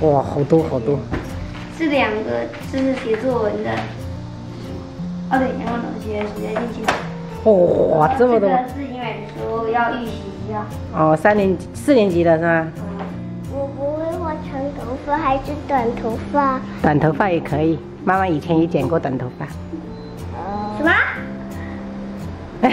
哇，好多好多。是2个，就是写作文的。哦，对，阳光同学暑假进行。哇，这么多。这个是因为说要预习一下。哦，4年级的是吗？我不会画长头发还是短头发？短头发也可以，妈妈以前也剪过短头发。什么？姐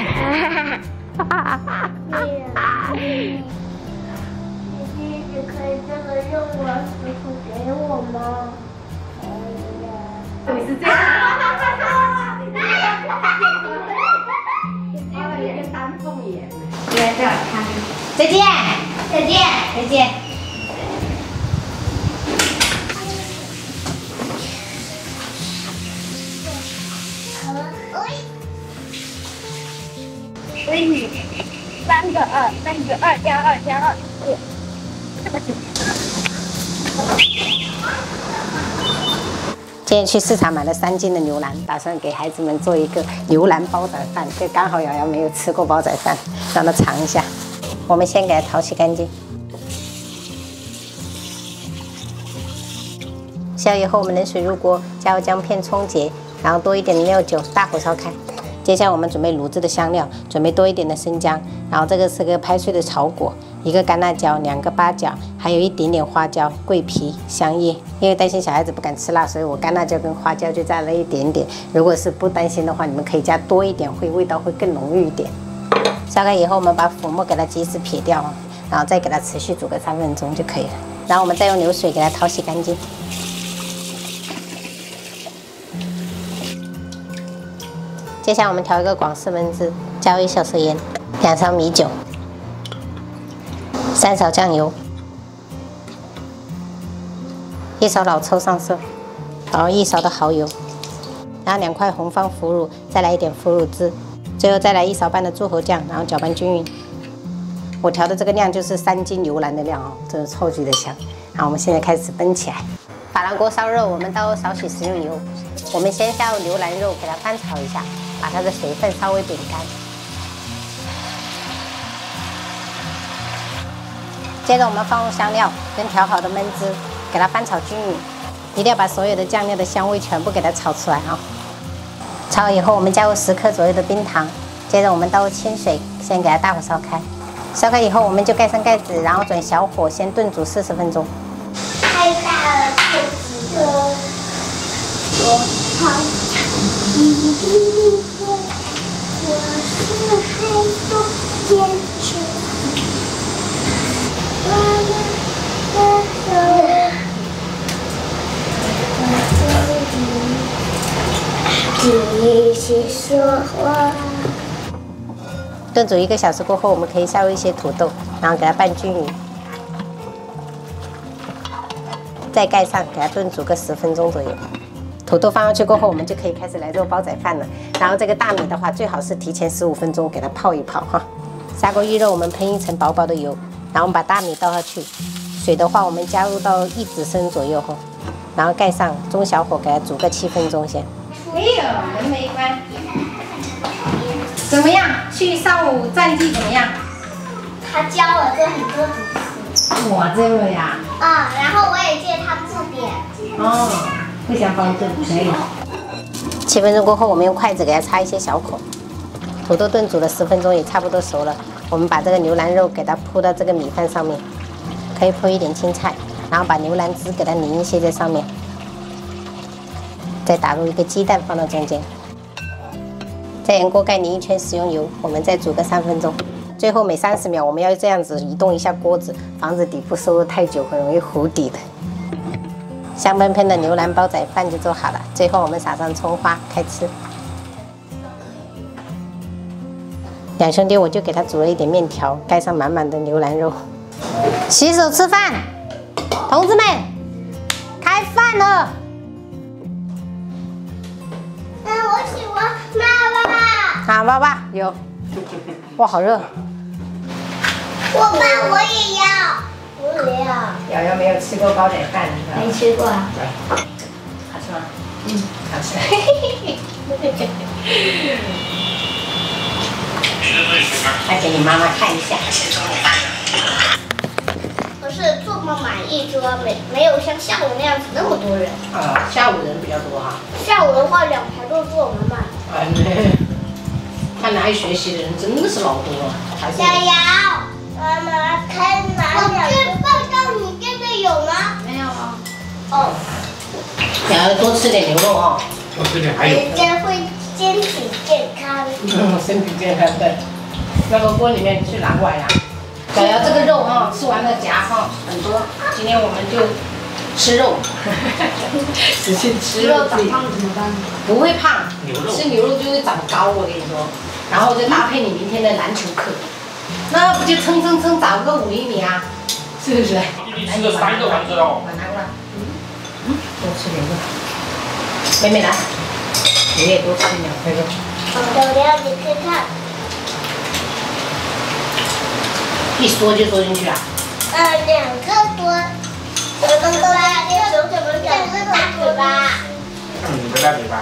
姐只可以这个用完时候给我吗？对，是这样。有点丹凤眼。对，这样看。再见，再见，再见。3个2，3个2加2加2。今天去市场买了3斤的牛腩，打算给孩子们做一个牛腩煲仔饭。这刚好瑶瑶没有吃过煲仔饭，让她尝一下。我们先给它淘洗干净。烧以后，我们冷水入锅，加入姜片、葱节，然后多一点的料酒，大火烧开。接下来我们准备卤制的香料，准备多一点的生姜，然后这个是个拍碎的草果，1个干辣椒，2个八角，还有一点点花椒、桂皮、香叶。因为担心小孩子不敢吃辣，所以我干辣椒跟花椒就加了一点点。如果是不担心的话，你们可以加多一点，味道会更浓郁一点。烧开以后，我们把腐末给它及时撇掉，然后再给它持续煮个3分钟就可以了。然后我们再用流水给它淘洗干净。接下来我们调一个广式焖汁，加入1小匙盐，2勺米酒，3勺酱油，1勺老抽上色，然后1勺的蚝油，然后2块红方腐乳，再来一点腐乳汁，最后再来1勺半的柱侯酱，然后搅拌均匀。我调的这个量就是3斤牛腩的量哦，真的超级的香。好，我们现在开始焖起来。珐琅锅烧热，我们倒入少许食用油，我们先下入牛腩肉，给它翻炒一下。把它的水分稍微煸干，接着我们放入香料跟调好的焖汁，给它翻炒均匀，一定要把所有的酱料的香味全部给它炒出来啊！炒好以后，我们加入10克左右的冰糖，接着我们倒入清水，先给它大火烧开。烧开以后，我们就盖上盖子，然后转小火先炖煮40分钟。太大了，肚子饿。我好一定会，我是海风坚持。我的手，一起说话。炖煮1个小时过后，我们可以下入一些土豆，然后给它拌均匀，再盖上，给它炖煮个10分钟左右。土豆放上去过后，我们就可以开始来做煲仔饭了。然后这个大米的话，最好是提前15分钟给它泡一泡哈。砂锅预热，我们喷一层薄薄的油，然后我们把大米倒下去，水的话我们加入到1指升左右哈，然后盖上，中小火给它煮个7分钟先。没有，门没关。怎么样？去上午战绩怎么样？他教我做很多主食。我这个呀。啊，然后我也借他字典。哦，互相帮助可以。7分钟过后，我们用筷子给它插一些小口。土豆炖煮了10分钟，也差不多熟了。我们把这个牛腩肉给它铺到这个米饭上面，可以铺一点青菜，然后把牛腩汁给它淋一些在上面，再打入1个鸡蛋放到中间。在盐锅盖淋1圈食用油，我们再煮个3分钟。最后每30秒我们要这样子移动一下锅子，防止底部收入太久，很容易糊底的。香喷喷的牛腩煲仔饭就做好了。最后我们撒上葱花，开吃。2兄弟我就给他煮了一点面条，盖上满满的牛腩肉。洗手吃饭，同志们，开饭了。我喜欢妈妈。好，爸爸有。哇，好热。我爸我也要。我也要。瑶瑶没有吃过煲仔饭，没吃过啊。好吃吗？好吃。来给你妈妈看一下。不是做妈后买一桌，没有像下午那样子那么多人。啊，下午人比较多啊。下午的话，2排都坐满满。哎，看来学习的人真的是老多了，还是。小瑶，妈妈看哪里？我去报告你这个有吗？没有啊。哦。要多吃点牛肉哦。多吃点还有。人家会身体健康。身体健康对。那个锅里面去拿过来呀。小姚，这个肉哈，吃完了夹哈，很多。今天我们就吃肉，使劲吃肉。长胖怎么办？不会胖，牛肉吃牛肉就会长高，我跟你说。然后再搭配你明天的篮球课，那不就蹭长个5厘米啊？是不是？你吃了3个丸子哦。拿过来。多吃点肉。妹妹来，你也多吃2块肉。小姚，你看看。一缩就缩进去啊。2个多。我刚刚2个手怎么2个大嘴巴？你的大嘴巴。